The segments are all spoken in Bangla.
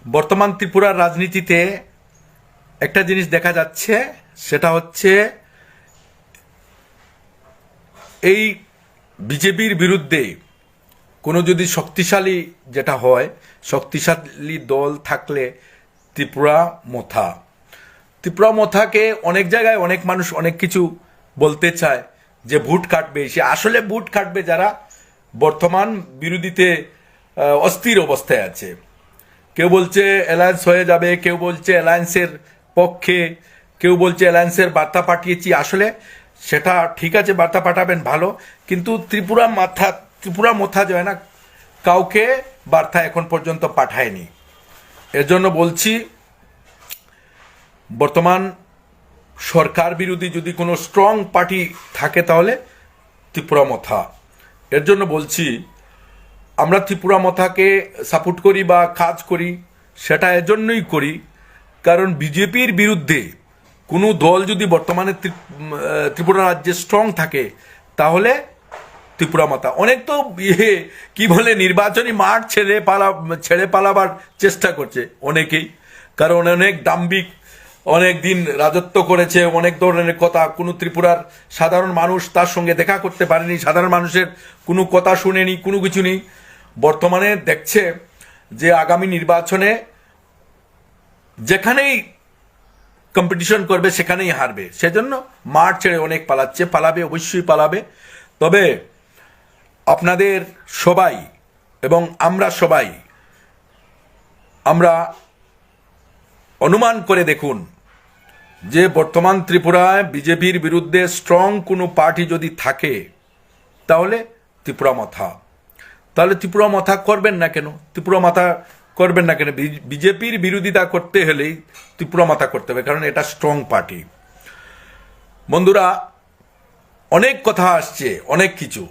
বর্তমান ত্রিপুরার রাজনীতিতে একটা জিনিস দেখা যাচ্ছে, সেটা হচ্ছে এই বিজেপির বিরুদ্ধে কোনো যদি শক্তিশালী যেটা হয়, শক্তিশালী দল থাকলে ত্রিপুরা মথা, ত্রিপুরা মথাকে অনেক জায়গায় অনেক মানুষ অনেক কিছু বলতে চায় যে ভোট কাটবে, সে আসলে ভোট কাটবে যারা বর্তমান বিরোধীতে অস্থির অবস্থায় আছে। কেউ বলছে অ্যালায়েন্স হয়ে যাবে, কেউ বলছে অ্যালায়েন্সের পক্ষে, কেউ বলছে অ্যালায়েন্সের বার্তা পাঠিয়েছি। আসলে সেটা ঠিক আছে, বার্তা পাঠাবেন ভালো, কিন্তু ত্রিপুরা মথা যায় না, কাউকে বার্তা এখন পর্যন্ত পাঠায়নি। এর জন্য বলছি, বর্তমান সরকার বিরোধী যদি কোনো স্ট্রং পার্টি থাকে তাহলে ত্রিপুরা মথা। এর জন্য বলছি, আমরা ত্রিপুরা মথাকে সাপোর্ট করি বা কাজ করি, সেটা এজন্যই করি কারণ বিজেপির বিরুদ্ধে কোনো দল যদি বর্তমানে ত্রিপুরা রাজ্যে স্ট্রং থাকে তাহলে ত্রিপুরা মথা। অনেক তো কি বলে নির্বাচনী মাঠ ছেড়ে পালাবার চেষ্টা করছে অনেকেই, কারণ অনেক দাম্ভিক, অনেক দিন রাজত্ব করেছে, অনেক ধরনের কথা, কোনো ত্রিপুরার সাধারণ মানুষ তার সঙ্গে দেখা করতে পারেনি, সাধারণ মানুষের কোনো কথা শুনেনি, কোনো কিছু নেই। বর্তমানে দেখছে যে আগামী নির্বাচনে যেখানেই কম্পিটিশন করবে সেখানেই হারবে, সেজন্য মাঠ ছেড়ে অনেক পালাবে, অবশ্যই পালাবে। তবে আপনাদের সবাই এবং আমরা অনুমান করে দেখুন যে বর্তমান ত্রিপুরায় বিজেপির বিরুদ্ধে স্ট্রং কোনো পার্টি যদি থাকে তাহলে ত্রিপুরা মথা। তাহলে ত্রিপুরা মথা করবেন না কেন? বিজেপির বিরোধিতা করতে হলেই ত্রিপুরা মথা করতে হবে, কারণ এটা স্ট্রং পার্টি। বন্ধুরা, অনেক কথা আসছে, অনেক কিছু,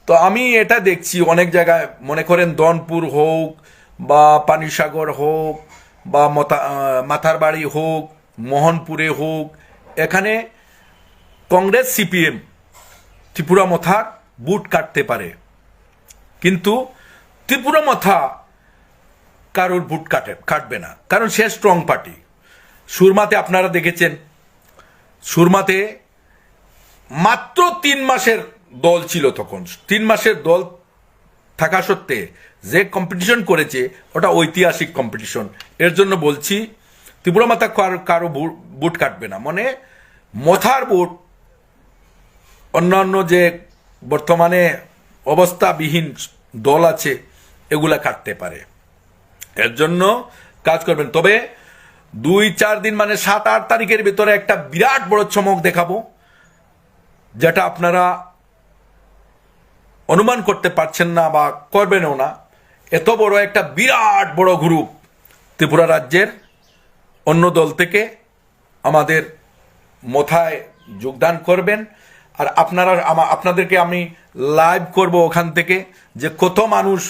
তো আমি এটা দেখছি অনেক জায়গায়, মনে করেন দনপুর হোক বা পানিসাগর হোক বা মাথারবাড়ি হোক, মোহনপুরে হোক, এখানে কংগ্রেস সিপিএম ত্রিপুরা মথার বুট কাটতে পারে, কিন্তু ত্রিপুরা মথা কারোর বুট কাটবে না, কারণ সে স্ট্রং পার্টি। সুরমাতে আপনারা দেখেছেন, সুরমাতে মাত্র 3 মাসের দল ছিল, তখন 3 মাসের দল থাকা সত্ত্বে যে কম্পিটিশন করেছে ওটা ঐতিহাসিক কম্পিটিশন। এর জন্য বলছি ত্রিপুরা মথা কারো বুট কাটবে না, মানে মথার বুট অন্যান্য যে বর্তমানে অবস্থাবিহীন দল আছে এগুলা কাটতে পারে। এর জন্য কাজ করবেন। তবে 2-4 দিন মানে 7-8 তারিখের ভিতরে একটা বিরাট বড় চমক দেখাবো, যেটা আপনারা অনুমান করতে পারছেন না বা করবেনও না। এত বড় একটা বিরাট বড় গ্রুপ ত্রিপুরা রাজ্যের অন্য দল থেকে আমাদের মথায় যোগদান করবেন, আর আপনাদেরকে আমি লাইভ করব ওখান থেকে যে কত মানুষ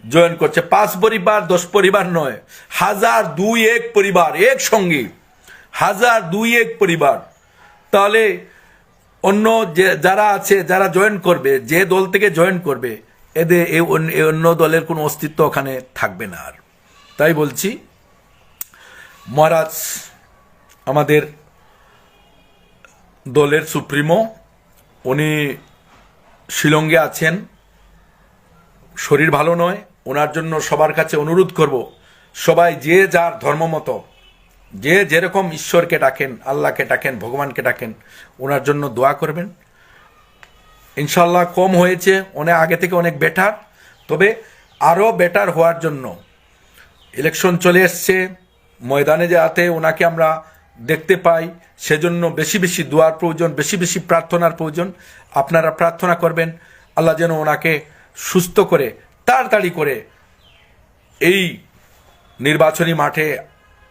জয়েন করছে। 5 পরিবার 10 পরিবার নয়, 1002-1 পরিবার একসঙ্গে, 1002-1 পরিবার। তাহলে অন্য যারা আছে, যারা জয়েন করবে, যে দল থেকে জয়েন করবে, এদের অন্য দলের কোনো অস্তিত্ব ওখানে থাকবে না আর। তাই বলছি, মহারাজ আমাদের দলের সুপ্রিমো, উনি শিলংয়ে আছেন, শরীর ভালো নয়। ওনার জন্য সবার কাছে অনুরোধ করব, সবাই যে যার ধর্ম মতো, যে যেরকম ঈশ্বরকে ডাকেন, আল্লাহকে ডাকেন, ভগবানকে ডাকেন, ওনার জন্য দোয়া করবেন। ইনশাল্লাহ কম হয়েছে, অনেক আগে থেকে অনেক বেটার, তবে আরও বেটার হওয়ার জন্য ইলেকশন চলে এসছে, ময়দানে যাতে ওনাকে আমরা দেখতে পাই, সেজন্য বেশি বেশি দোয়ার প্রয়োজন, বেশি বেশি প্রার্থনার প্রয়োজন। আপনারা প্রার্থনা করবেন আল্লাহ যেন ওনাকে সুস্থ করে তাড়াতাড়ি করে এই নির্বাচনী মাঠে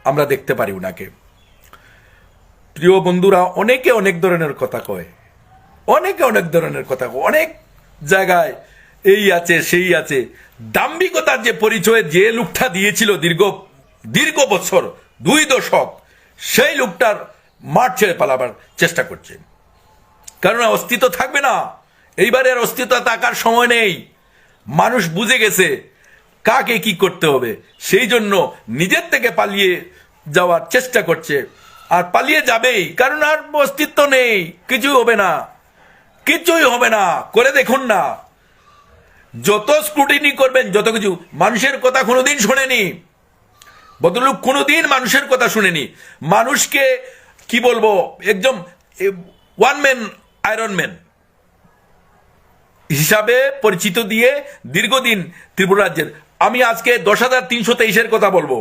আমরা দেখতে পারি ওনাকে। প্রিয় বন্ধুরা, অনেকে অনেক ধরনের কথা কয়, অনেক জায়গায় এই আছে সেই আছে। দাম্ভিকতার যে পরিচয় যে লোকটা দিয়েছিল দীর্ঘ বছর, 2 দশক, সেই লোকটার মাঠ ছেড়ে পালাবার চেষ্টা করছে, কারণ অস্তিত্ব থাকবে না। এইবারের অস্তিত্ব থাকার সময় নেই, মানুষ বুঝে গেছে কাকে কি করতে হবে, সেই জন্য নিজের থেকে পালিয়ে যাওয়ার চেষ্টা করছে। আর পালিয়ে যাবেই, কারণ আর অস্তিত্ব নেই, কিছুই হবে না, কিছুই হবে না। করে দেখুন না, যত স্ক্রুটিনি করবেন, যত কিছু, মানুষের কথা কোনোদিন শোনেনি ভদ্রলোক, কোনোদিন মানুষের কথা শুনেনি। মানুষকে কি বলবো, একদম ওয়ান ম্যান আয়রন ম্যান হিসাবে পরিচিত দিয়ে দীর্ঘদিন ত্রিপুরা রাজ্যের। আমি আজকে 10,323-এর কথা বলবো।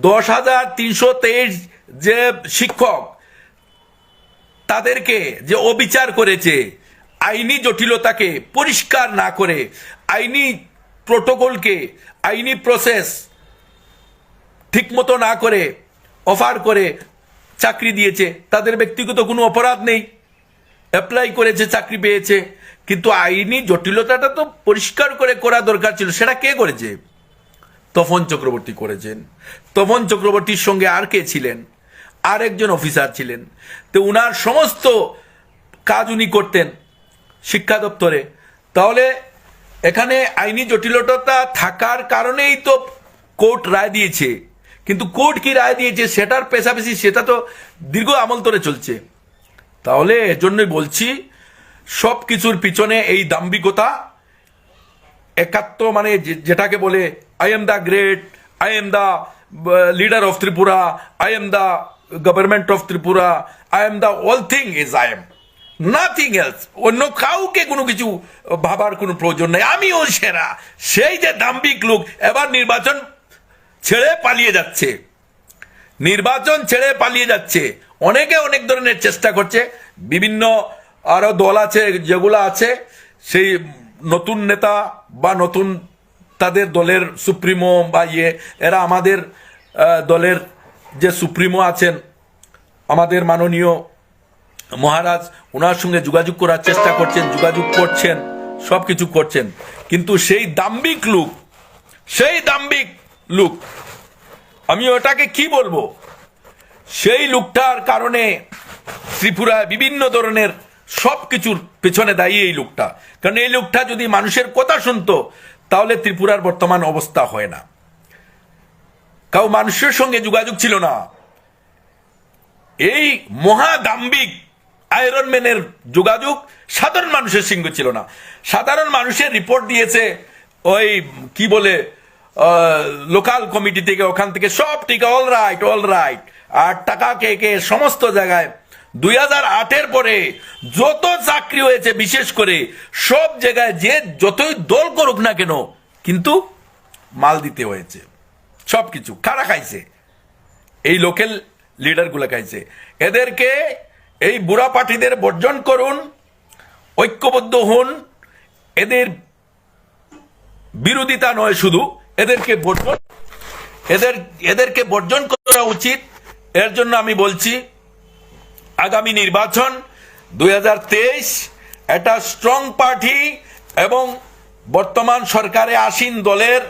10,323 যে শিক্ষক, তাদেরকে যে অবিচার করেছে, আইনি জটিলতাকে পরিষ্কার না করে, আইনি প্রোটোকলকে, আইনি প্রসেস ঠিকমতো না করে অফার করে চাকরি দিয়েছে। তাদের ব্যক্তিগত কোনো অপরাধ নেই, অ্যাপ্লাই করেছে, চাকরি পেয়েছে, কিন্তু আইনি জটিলতাটা তো পরিষ্কার করে করা দরকার ছিল। সেটা কে করেছে? তপন চক্রবর্তী করেছেন। তপন চক্রবর্তীর সঙ্গে আর কে ছিলেন? আর একজন অফিসার ছিলেন। তো উনার সমস্ত কাজ উনি করতেন শিক্ষা দপ্তরে। তাহলে এখানে আইনি জটিলতা থাকার কারণেই তো কোর্ট রায় দিয়েছে, কিন্তু কোর্ট কি রায় দিয়েছে সেটার পেছাপেছি, সেটা তো দীর্ঘ আমল ধরে চলছে। তাহলে এজন্যই বলছি, সব কিছুর পিছনে এই দাম্ভিকতা, একাত্ম, মানে যেটাকে বলে I am the great, I am the leader of Tripura, I am the government of Tripura, I am the all thing is I am, nothing else. অন্য কাউকে কোনো কিছু ভাবার কোনো প্রয়োজন নেই, আমিও সেরা। সেই যে দাম্ভিক লোক এবার নির্বাচন ছেড়ে পালিয়ে যাচ্ছে, নির্বাচন ছেড়ে পালিয়ে যাচ্ছে। অনেকে অনেক ধরনের চেষ্টা করছে, বিভিন্ন আরো দল আছে যেগুলো আছে, সেই নতুন নেতা বা নতুন তাদের দলের সুপ্রিমো বা এরা আমাদের দলের যে সুপ্রিমো আছেন, আমাদের মাননীয় মহারাজ, ওনার সঙ্গে যোগাযোগ করার চেষ্টা করছেন, যোগাযোগ করছেন, সব কিছু করছেন। কিন্তু সেই দাম্ভিক লোক, সেই দাম্ভিক লোক, আমি ওটাকে কি বলবো, সেই লোকটার কারণে ত্রিপুরায় বিভিন্ন ধরনের সব কিছুর পেছনে দায়ী এই লোকটা। কারণ এই লোকটা যদি মানুষের কথা শুনতো, তাহলে ত্রিপুরার বর্তমান অবস্থা হয় না। কাউ মানুষের সঙ্গে যোগাযোগ ছিল না। এই মহাদাম্বিক আয়রন ম্যানের যোগাযোগ সাধারণ মানুষের সঙ্গে ছিল না। সাধারণ মানুষের রিপোর্ট দিয়েছে ওই কি বলে লোকাল কমিটি থেকে, ওখান থেকে সব ঠিক, অল রাইট, অল রাইট। আর টাকা কে কে সমস্ত জায়গায় 2008-এর পরে যত চাকরি হয়েছে, বিশেষ করে সব জায়গায় যে যতই দল করুক না কেন, কিন্তু মাল দিতে হয়েছে, সবকিছু কারা খাইছে? এই লোকাল লিডারগুলো খাইছে। এদেরকে, এই বুড়া পার্টিদের বর্জন করুন, ঐক্যবদ্ধ হন। এদের বিরোধিতা নয় শুধু, এদেরকে বর্জন করা উচিত। এর জন্য আমি বলছি, আগামী নির্বাচন 2023 একটা স্ট্রং পার্টি এবং বর্তমান সরকারে আসীন দলের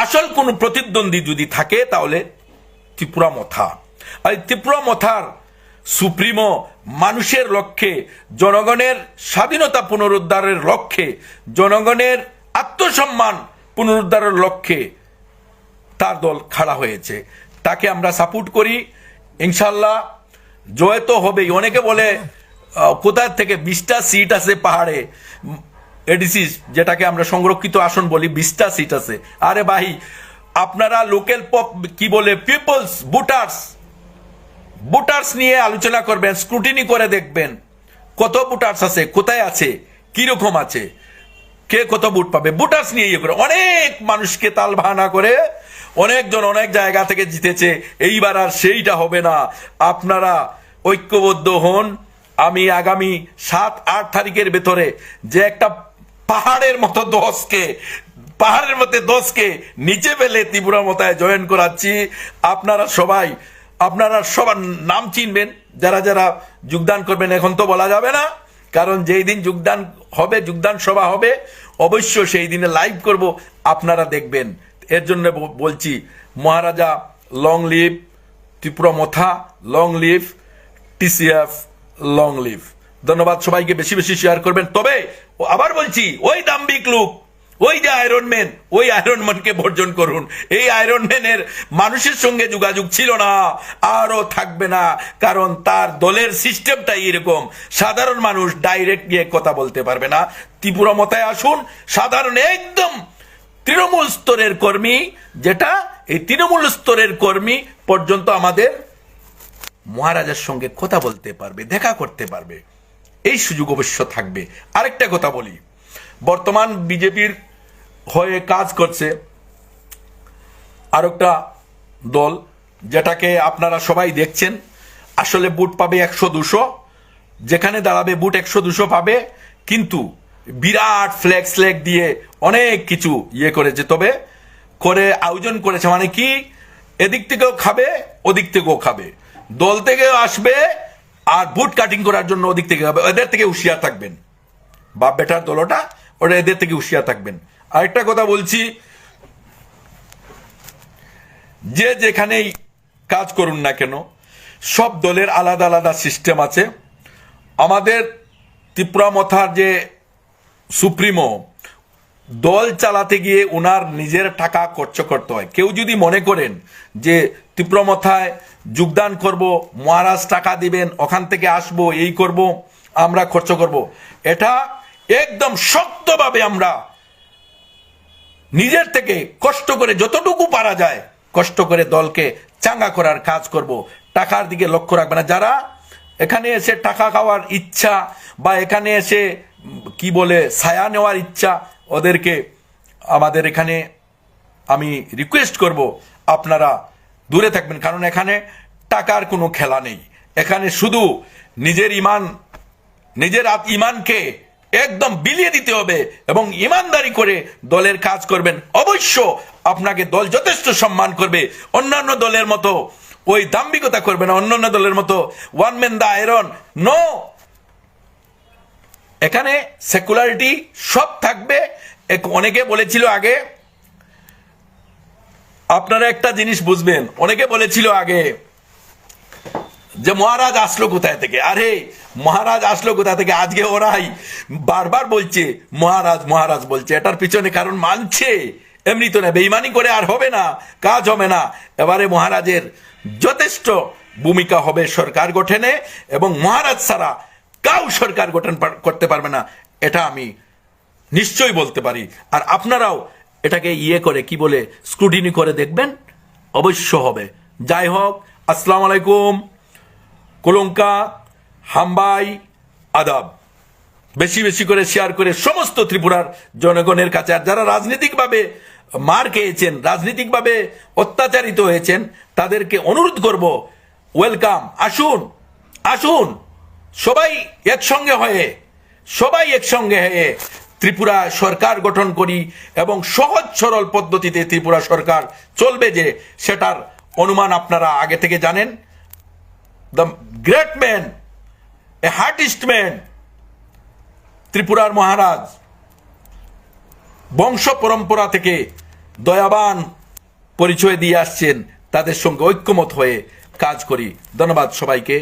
আসল কোন প্রতিদ্বন্দ্বী যদি থাকে, তাহলে ত্রিপুরা মথা। আর ত্রিপুরা মথার সুপ্রিমো মানুষের লক্ষ্যে, জনগণের স্বাধীনতা পুনরুদ্ধারের লক্ষ্যে, জনগণের আত্মসম্মান পুনরুদ্ধারের লক্ষ্যে তার দল খাড়া হয়েছে। তাকে আমরা সাপোর্ট করি। ইনশাল্লাহ জয় তো হবেই। অনেকে বলে কোথা থেকে 20টা সিট আছে পাহাড়ে, এডিসি যেটাকে আমরা সংরক্ষিত আসন বলি, 20টা সিট আছে। আরে ভাই, আপনারা লোকাল কি বলে পিপলস ভোটার্স নিয়ে আলোচনা করবেন, স্ক্রুটিনি করে দেখবেন কত ভোটার্স আছে, কোথায় আছে, কিরকম আছে, কে কত ভোট পাবে। ভোটার্স নিয়ে ইয়ে করে অনেক মানুষকে তাল বাহানা করে অনেকজন অনেক জায়গা থেকে জিতেছে। এইবার আর সেইটা হবে না। আপনারা ঐক্যবদ্ধ হন। আমি আগামী 7-8 তারিখের ভেতরে যে একটা পাহাড়ের মধ্যে 10কে নিচে ফেলে ত্রিপুরা মথায় জয়েন করাচ্ছি। আপনারা সবার নাম চিনবেন, যারা যারা যোগদান করবেন। এখন তো বলা যাবে না, কারণ যেই দিন যোগদান সভা হবে, অবশ্য সেই দিনে লাইভ করব, আপনারা দেখবেন। এর জন্য বলছি, মহারাজা long live, Tripura Motha long live, TCF long live. ধন্যবাদ সবাইকে, বেশি বেশি শেয়ার করবেন। তবে আবার বলছি, ওই দাম্ভিক লোক, ওই যে আয়রন ম্যান, ওই আয়রন ম্যানকে বর্জন করুন। এই আয়রন ম্যানের মানুষের সঙ্গে যোগাযোগ ছিল না, আরও থাকবে না, কারণ তার দলের সিস্টেমটাই এরকম। সাধারণ মানুষ ডাইরেক্ট গিয়ে কথা বলতে পারবে না। ত্রিপুরা মতায় আসুন, সাধারণ একদম তৃণমূল স্তরের কর্মী, যেটা এই তৃণমূল স্তরের কর্মী পর্যন্ত আমাদের মহারাজের সঙ্গে কথা বলতে পারবে, দেখা করতে পারবে, এই সুযোগ অবশ্য থাকবে। আরেকটা কথা বলি, বর্তমান বিজেপির হয়ে কাজ করছে আরেকটা দল, যেটাকে আপনারা সবাই দেখছেন। আসলে বুট পাবে 100-200, যেখানে দাঁড়াবে বুট 100-200 পাবে, কিন্তু বিরাট ফ্ল্যাগ স্ল্যাগ দিয়ে অনেক কিছু ইয়ে করেছে, তবে করে আয়োজন করেছে, মানে কি এদিক থেকেও খাবে ওদিক থেকেও খাবে, দল থেকেও আসবে আর বুট কাটিং করার জন্য ওদিক থেকে খাবে। এদের থেকে হুঁশিয়ার থাকবেন, বাপ বেটার দলটা, ওরা এদের থেকে হুঁশিয়ার থাকবেন। আরেকটা কথা বলছি, যে যেখানেই কাজ করুন না কেন, সব দলের আলাদা আলাদা সিস্টেম আছে। আমাদের ত্রিপুরা মথার যে সুপ্রিমো, দল চালাতে গিয়ে ওনার নিজের টাকা খরচ করতে হয়। কেউ যদি মনে করেন যে ত্রিপুরা মথায় যোগদান করব, মহারাজ টাকা দিবেন, ওখান থেকে আসবো, এই করব, আমরা খরচ করব, এটা একদম শক্তভাবে আমরা নিজের থেকে কষ্ট করে যতটুকু পারা যায় কষ্ট করে দলকে চাঙ্গা করার কাজ করব। টাকার দিকে লক্ষ্য রাখবে না। যারা এখানে এসে টাকা খাওয়ার ইচ্ছা বা এখানে এসে কি বলে ছায়া নেওয়ার ইচ্ছা, ওদেরকে আমাদের এখানে আমি রিকোয়েস্ট করব আপনারা দূরে থাকবেন, কারণ এখানে টাকার কোনো খেলা নেই। এখানে শুধু নিজের ইমানকে একদম বিলিয়ে দিতে হবে এবং ইমানদারি করে দলের কাজ করবেন। অবশ্য আপনাকে দল যথেষ্ট সম্মান করবে, অন্যান্য দলের মতো ওই দাম্ভিকতা করবে না, অন্যান্য দলের মতো ওয়ান ম্যান দা আয়রন, নো। এখানে সেকুলারিটি সব থাকবে। অনেকে বলেছিল আগে, আপনারা একটা জিনিস বুঝবেন, অনেকে বলেছিল আগে যে মহারাজ আসলো কোথায় থেকে। আরে মহারাজ আসলো কোথা থেকে? আজকে ওরাই বারবার বলছে মহারাজ মহারাজ বলছে, এটার পিছনে কারণ মানছে, এমনি তো না, বেইমানি করে আর হবে না, কাজ হবে না। এবারে মহারাজের যথেষ্ট ভূমিকা হবে সরকার গঠনে, এবং মহারাজ ছাড়া কাউ সরকার গঠন করতে পারবে না, এটা আমি নিশ্চয়ই বলতে পারি। আর আপনারাও এটাকে ইয়ে করে কি বলে স্ক্রুটিনি করে দেখবেন, অবশ্য হবে। যাই হোক, আসসালামু আলাইকুম, কলঙ্কা, হাম্বাই, আদাব। বেশি বেশি করে শেয়ার করে সমস্ত ত্রিপুরার জনগণের কাছে, আর যারা রাজনৈতিকভাবে মার খেয়েছেন, রাজনৈতিকভাবে অত্যাচারিত হয়েছেন, তাদেরকে অনুরোধ করব, ওয়েলকাম, আসুন আসুন, সবাই একসঙ্গে হয়ে ত্রিপুরা সরকার গঠন করি, এবং সহজ সরল পদ্ধতিতে ত্রিপুরা সরকার চলবে, যে সেটার অনুমান আপনারা আগে থেকে জানেন। The great man, a heartiest man, ত্রিপুরার মহারাজ, বংশ পরম্পরা থেকে দয়াবান পরিচয় দিয়ে আসছেন, তাদের সঙ্গে ঐক্যমত হয়ে কাজ করি। ধন্যবাদ সবাইকে।